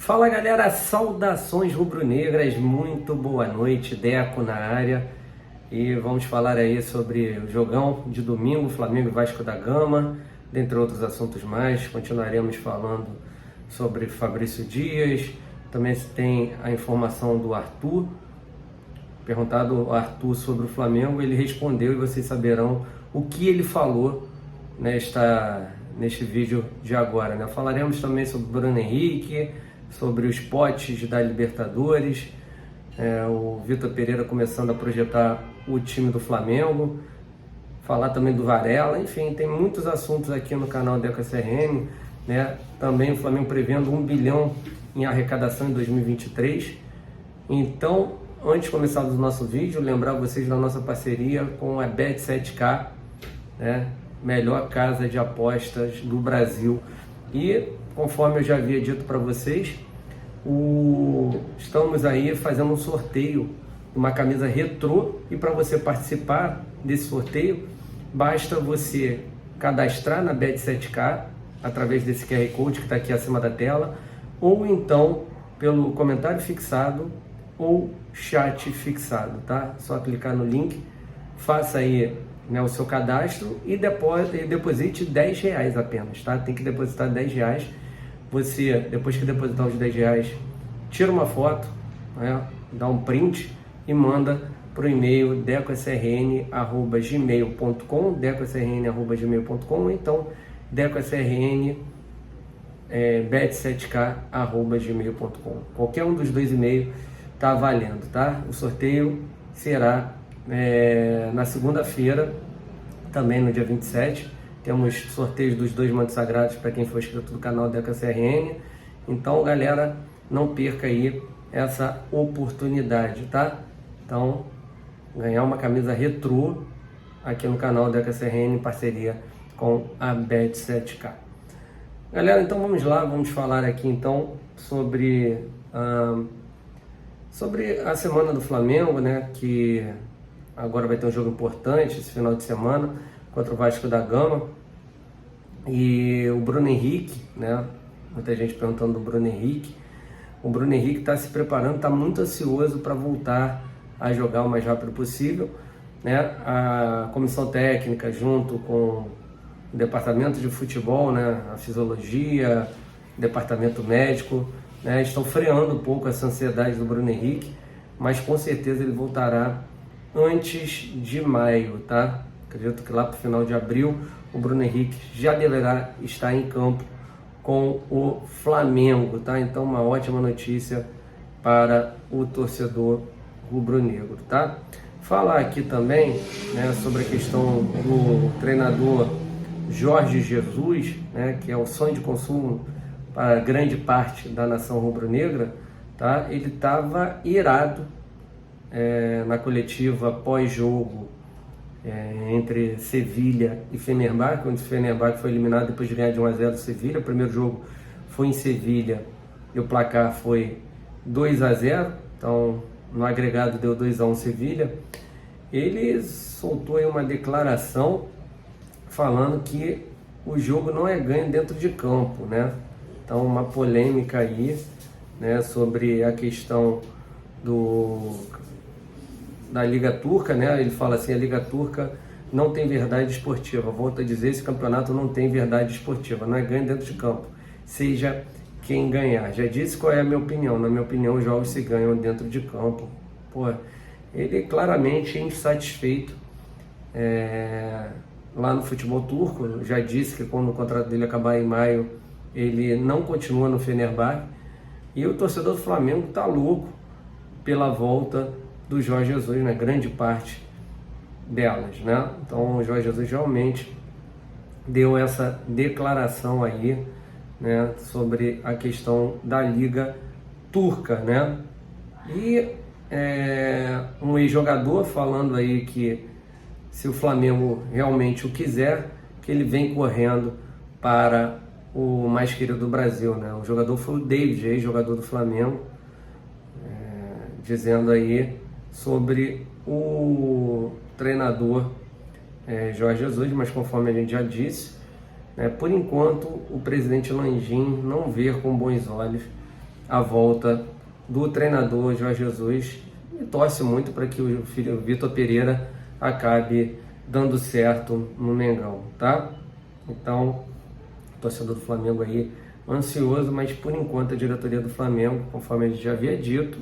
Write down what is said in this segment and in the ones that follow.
Fala galera, saudações rubro-negras, muito boa noite, Deco na área. E vamos falar aí sobre o jogão de domingo, Flamengo e Vasco da Gama, dentre outros assuntos mais. Continuaremos falando sobre Fabrício Dias, também tem a informação do Arthur. Perguntado ao Arthur sobre o Flamengo, ele respondeu e vocês saberão o que ele falou neste vídeo de agora, né? Falaremos também sobre o Bruno Henrique, sobre os potes da Libertadores, o Vitor Pereira começando a projetar o time do Flamengo, falar também do Varela, enfim, tem muitos assuntos aqui no canal Deco SRN, né? Também o Flamengo prevendo 1 bilhão em arrecadação em 2023. Então, antes de começarmos o nosso vídeo, lembrar vocês da nossa parceria com a Bet7k, né? Melhor casa de apostas do Brasil. E, conforme eu já havia dito para vocês, estamos aí fazendo um sorteio de uma camisa retrô, e para você participar desse sorteio, basta você cadastrar na Bet7k através desse QR Code que está aqui acima da tela, ou então pelo comentário fixado ou chat fixado, tá? Só clicar no link, faça aí, né, o seu cadastro e deposite R$10 apenas, tá? Tem que depositar R$10. Você, depois que depositar os R$10, tira uma foto, né, dá um print e manda para o e-mail decosrn@gmail.com, decosrn@gmail.com, ou então decosrn bet7k@gmail.com. Qualquer um dos dois e-mails está valendo, tá? O sorteio será na segunda-feira, também no dia 27. Temos sorteios dos 2 mantos sagrados para quem for inscrito do canal Deco SRN. Então, galera, não perca aí essa oportunidade, tá? Então, ganhar uma camisa retrô aqui no canal Deco SRN em parceria com a Bet7k. Galera, então vamos lá, vamos falar aqui então sobre a semana do Flamengo, né? Que agora vai ter um jogo importante esse final de semana contra o Vasco da Gama. E o Bruno Henrique, né? Muita gente perguntando do Bruno Henrique. O Bruno Henrique está se preparando, está muito ansioso para voltar a jogar o mais rápido possível, né? A comissão técnica, junto com o departamento de futebol, né? A fisiologia, o departamento médico, né? Estão freando um pouco essa ansiedade do Bruno Henrique, mas com certeza ele voltará antes de maio, tá? Acredito que lá para o final de abril o Bruno Henrique já deverá estar em campo com o Flamengo, tá? Então, uma ótima notícia para o torcedor rubro-negro, tá? Falar aqui também, né, sobre a questão do treinador Jorge Jesus, né, que é o sonho de consumo para grande parte da nação rubro-negra, tá? Ele estava irado na coletiva pós-jogo entre Sevilha e Fenerbahçe, onde o Fenerbahçe foi eliminado depois de ganhar de 1-0 do Sevilha. O primeiro jogo foi em Sevilha e o placar foi 2-0, então no agregado deu 2-1 Sevilha. Ele soltou aí uma declaração falando que o jogo não é ganho dentro de campo, né? Então, uma polêmica aí, né, sobre a questão da Liga Turca, né? Ele fala assim: a Liga Turca não tem verdade esportiva. Volto a dizer, esse campeonato não tem verdade esportiva, não é ganho dentro de campo, seja quem ganhar. Já disse qual é a minha opinião. Na minha opinião, os jogos se ganham dentro de campo. Pô, ele claramente é insatisfeito lá no futebol turco. Já disse que quando o contrato dele acabar em maio, ele não continua no Fenerbahçe. E o torcedor do Flamengo tá louco pela volta do Jorge Jesus, né? Grande parte delas, né? Então o Jorge Jesus realmente deu essa declaração aí, né, sobre a questão da Liga Turca, né? E um ex-jogador falando aí que se o Flamengo realmente o quiser, que ele vem correndo para o mais querido do Brasil, né? O jogador foi o David, ex-jogador do Flamengo, dizendo aí sobre o treinador Jorge Jesus, mas conforme a gente já disse, por enquanto o presidente Landim não vê com bons olhos a volta do treinador Jorge Jesus e torce muito para que o filho Vitor Pereira acabe dando certo no Mengão, tá? Então, torcedor do Flamengo aí ansioso, mas por enquanto a diretoria do Flamengo, conforme a gente já havia dito,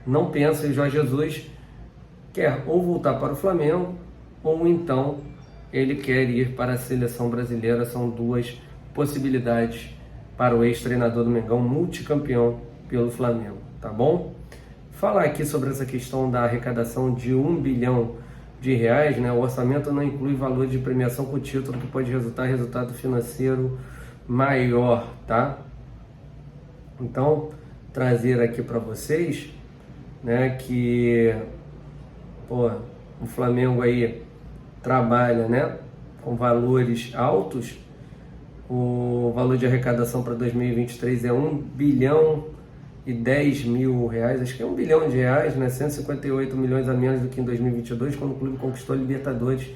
não pensa em Jorge Jesus, quer ou voltar para o Flamengo ou então ele quer ir para a seleção brasileira. São duas possibilidades para o ex-treinador do Mengão, multicampeão pelo Flamengo, tá bom? Falar aqui sobre essa questão da arrecadação de R$1 bilhão, né? O orçamento não inclui valor de premiação com título que pode resultar em resultado financeiro maior, tá? Então, trazer aqui para vocês, né, que o Flamengo aí trabalha, né, com valores altos. O valor de arrecadação para 2023 é R$1 bilhão e 10 mil reais, acho que é R$1 bilhão, né, 158 milhões a menos do que em 2022, quando o clube conquistou a Libertadores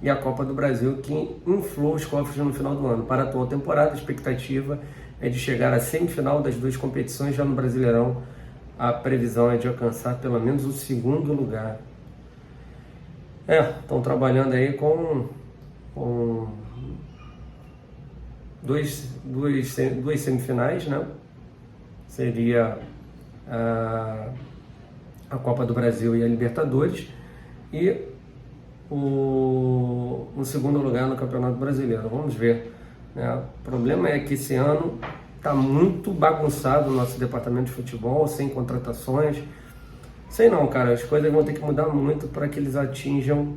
e a Copa do Brasil, que inflou os cofres no final do ano. Para a atual temporada, a expectativa é de chegar à semifinal das duas competições. Já no Brasileirão, a previsão é de alcançar pelo menos o segundo lugar. Estão trabalhando aí com duas semifinais, né? Seria a Copa do Brasil e a Libertadores, e o segundo lugar no Campeonato Brasileiro. Vamos ver, né? O problema é que esse ano está muito bagunçado o nosso departamento de futebol, sem contratações. Sei não, cara, as coisas vão ter que mudar muito para que eles atinjam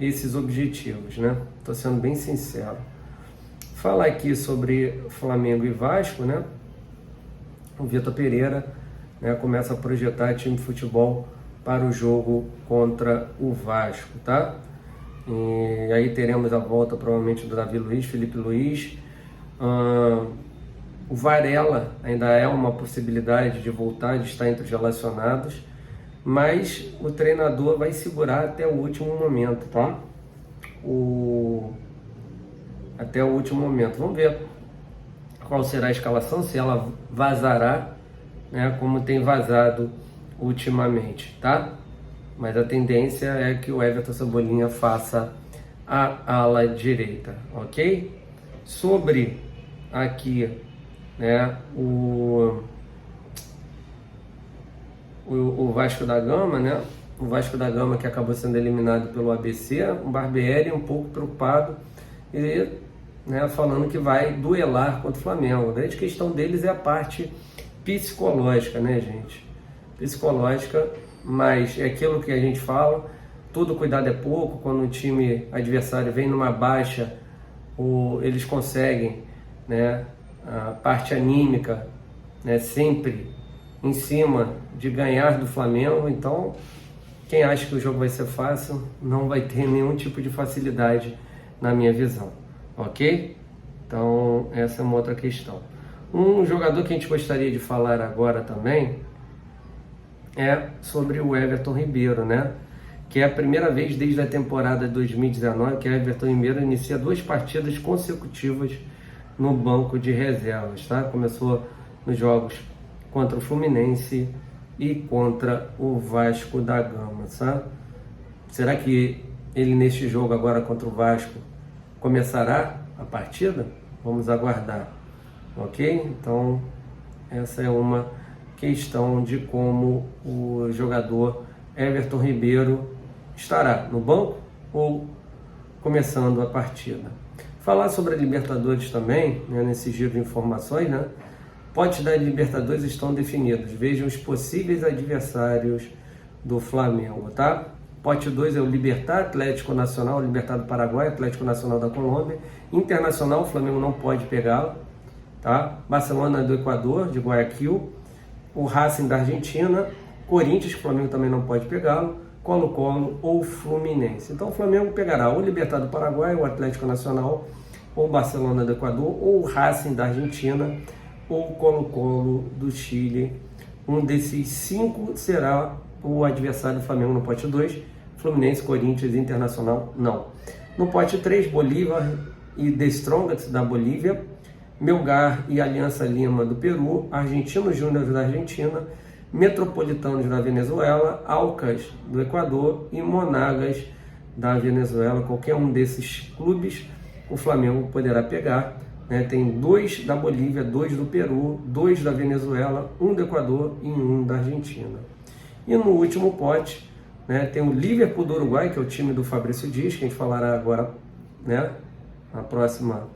esses objetivos, né? Tô sendo bem sincero. Falar aqui sobre Flamengo e Vasco, né? O Vitor Pereira, né, começa a projetar time de futebol para o jogo contra o Vasco, tá? E aí teremos a volta provavelmente do Davi Luiz, Felipe Luiz. O Varela ainda é uma possibilidade de voltar, de estar entre os relacionados, mas o treinador vai segurar até o último momento, tá? Até o último momento. Vamos ver qual será a escalação, se ela vazará, né, como tem vazado ultimamente, tá? Mas a tendência é que o Everton Cebolinha faça a ala direita, ok? Sobre aqui, né, o Vasco da Gama, né? O Vasco da Gama, que acabou sendo eliminado pelo ABC, o Barbieri um pouco preocupado e, né, falando que vai duelar contra o Flamengo. A grande questão deles é a parte psicológica, né, gente? Psicológica, mas é aquilo que a gente fala, todo cuidado é pouco. Quando o time adversário vem numa baixa, eles conseguem, né, a parte anímica, né, sempre em cima de ganhar do Flamengo. Então, quem acha que o jogo vai ser fácil, não vai ter nenhum tipo de facilidade na minha visão, ok? Então, essa é uma outra questão. Um jogador que a gente gostaria de falar agora também é sobre o Everton Ribeiro, né? Que é a primeira vez desde a temporada de 2019 que o Everton Ribeiro inicia 2 partidas consecutivas no banco de reservas, tá? Começou nos jogos contra o Fluminense e contra o Vasco da Gama, tá? Será que ele neste jogo agora contra o Vasco começará a partida? Vamos aguardar, ok? Então, essa é uma questão de como o jogador Everton Ribeiro estará no banco ou começando a partida. Falar sobre a Libertadores também, né, nesse giro de informações, né? Potes da Libertadores estão definidos. Vejam os possíveis adversários do Flamengo, tá? Pote 2 é o Libertad, Atlético Nacional, Libertad do Paraguai, Atlético Nacional da Colômbia. Internacional, o Flamengo não pode pegá-lo, tá? Barcelona do Equador, de Guayaquil. O Racing da Argentina. Corinthians, que o Flamengo também não pode pegá-lo. Colo-Colo ou Fluminense. Então o Flamengo pegará o Libertad do Paraguai, o Atlético Nacional, ou Barcelona do Equador, ou o Racing da Argentina, ou Colo-Colo do Chile. Um desses 5 será o adversário do Flamengo no pote 2, Fluminense, Corinthians, Internacional, não. No pote 3, Bolívar e The Strongest da Bolívia, Melgar e Aliança Lima do Peru, Argentinos Júnior da Argentina, Metropolitanos da Venezuela, Alcas do Equador e Monagas da Venezuela. Qualquer um desses clubes o Flamengo poderá pegar, né? Tem 2 da Bolívia, 2 do Peru, 2 da Venezuela, 1 do Equador e 1 da Argentina. E no último pote, né, tem o Liverpool do Uruguai, que é o time do Fabrício Dias, que a gente falará agora, né, na próxima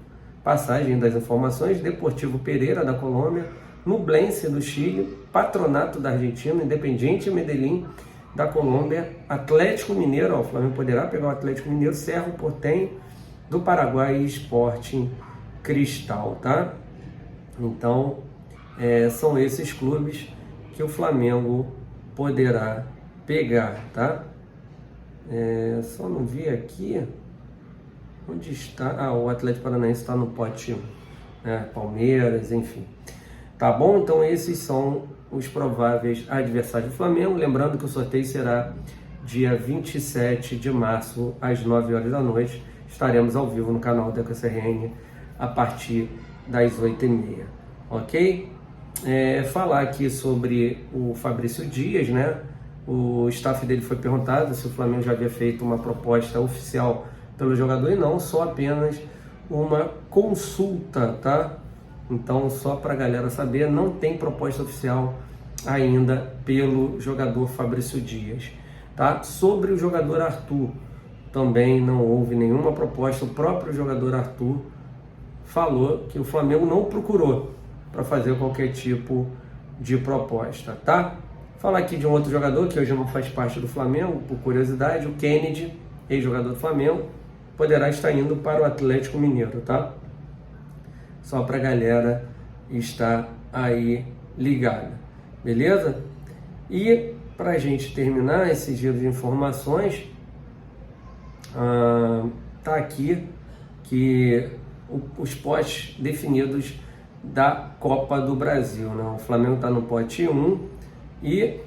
passagem das informações. Deportivo Pereira da Colômbia, Nublense do Chile, Patronato da Argentina, Independiente Medellín da Colômbia, Atlético Mineiro, ó, o Flamengo poderá pegar o Atlético Mineiro, Cerro Porteño do Paraguai e Sporting Cristal, tá? Então, são esses clubes que o Flamengo poderá pegar, tá? Só não vi aqui onde está. O Atlético Paranaense está no pote 1, né? Palmeiras, enfim. Tá bom? Então esses são os prováveis adversários do Flamengo. Lembrando que o sorteio será dia 27 de março, às 9 horas da noite. Estaremos ao vivo no canal da EcoCRN a partir das 8h30, ok? Falar aqui sobre o Fabrício Dias, né? O staff dele foi perguntado se o Flamengo já havia feito uma proposta oficial pelo jogador, e não, só apenas uma consulta, tá? Então, só para a galera saber, não tem proposta oficial ainda pelo jogador Fabrício Dias, tá? Sobre o jogador Arthur, também não houve nenhuma proposta. O próprio jogador Arthur falou que o Flamengo não procurou para fazer qualquer tipo de proposta, tá? Falar aqui de um outro jogador que hoje não faz parte do Flamengo, por curiosidade, o Kennedy, ex-jogador do Flamengo, poderá estar indo para o Atlético Mineiro, tá? Só para a galera estar aí ligada, beleza? E para a gente terminar esse giro de informações, tá aqui que os potes definidos da Copa do Brasil, né? O Flamengo está no pote 1 e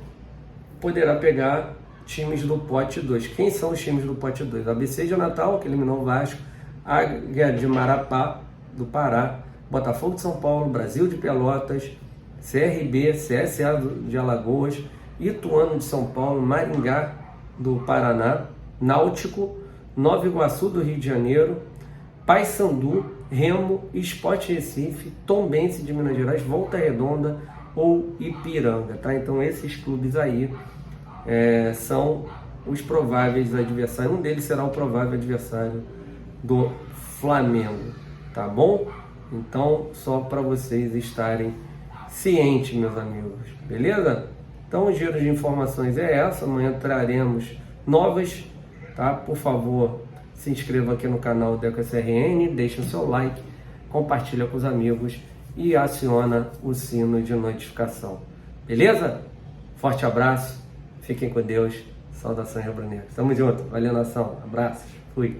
poderá pegar times do pote 2. Quem são os times do pote 2? ABC de Natal, que eliminou o Vasco, Águia de Marapá, do Pará, Botafogo de São Paulo, Brasil de Pelotas, CRB, CSA de Alagoas, Ituano de São Paulo, Maringá do Paraná, Náutico, Nova Iguaçu do Rio de Janeiro, Paysandu, Remo, Sport Recife, Tombense de Minas Gerais, Volta Redonda ou Ipiranga, tá? Então esses clubes aí são os prováveis adversários. Um deles será o provável adversário do Flamengo, tá bom? Então, só para vocês estarem cientes, meus amigos, beleza? Então, o giro de informações é essa. Amanhã traremos novas, tá? Por favor, se inscreva aqui no canal da EcoCRN, deixa o seu like, compartilha com os amigos e aciona o sino de notificação, beleza? Forte abraço, fiquem com Deus, saudação rubro-negra. Tamo junto, valeu nação, abraços, fui.